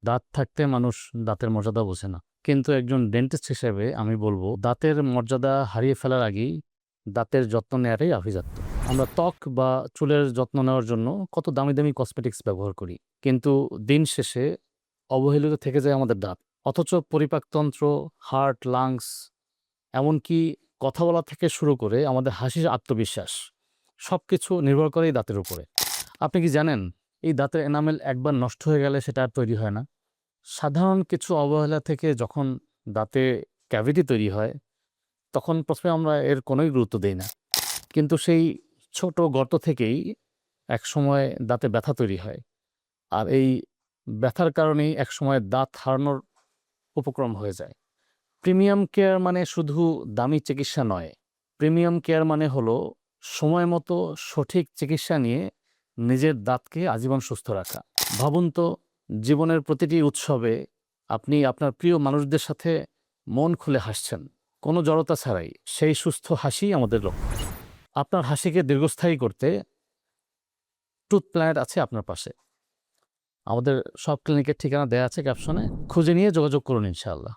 দাঁত থাকতে মানুষ দাঁতের মর্যাদা বোঝে না। কিন্তু একজন ডেন্টিস্ট হিসেবে আমি বলবো দাঁতের মর্যাদা হারিয়ে ফেলার আগেই দাঁতের যত্ন নেওয়াটাই আভিজাত্য। আমরা ত্বক বা চুলের যত্ন নেওয়ার জন্য কত দামি, দামি কসমেটিক্স ব্যবহার করি। কিন্তু দিন শেষে অবহেলিত থেকে যায় আমাদের দাঁত। অথচ পরিপাকতন্ত্র, হার্ট, লাংস এমনকি কথা বলা থেকে শুরু করে আমাদের হাসির আত্মবিশ্বাস সবকিছু নির্ভর করে এই দাঁতের উপরে। আপনি কি জানেন এই দাঁতের এনামেল একবার নষ্ট হয়ে গেলে সেটা আর তৈরি হয় না? সাধারণ কিছু অবহেলা থেকে যখন দাঁতে ক্যাভিটি তৈরি হয়, তখন ১ম এ আমরা এর কোনোই গুরুত্ব দেই না। কিন্তু সেই ছোট গর্ত থেকেই একসময় দাঁতে ব্যথা তৈরি হয়। আর এই ব্যথার কারণেই একসময় দাঁত হারানোর উপক্রম হয়ে যায়। প্রিমিয়াম কেয়ার মানে শুধু দামি চিকিৎসা নয়। প্রিমিয়াম কেয়ার মানে হলো সময় মতো সঠিক চিকিৎসা নিয়ে নিজের দাঁতকে আজীবন সুস্থ রাখা। ভাবুন তো জীবনের প্রতিটি উৎসবে আপনি আপনার প্রিয় মানুষদের সাথে মন খুলে হাসছেন। কোনো জড়তা ছাড়াই। সেই সুস্থ হাসিই আমাদের লক্ষ্য। আপনার হাসিকে দীর্ঘস্থায়ী করতে টুথ প্ল্যানেট আছে আপনার পাশে। আমাদের সব ক্লিনিকের ঠিকানা দেয়া আছে ক্যাপশনে। খুঁজে নিয়ে যোগাযোগ করুন ইনশাআল্লাহ।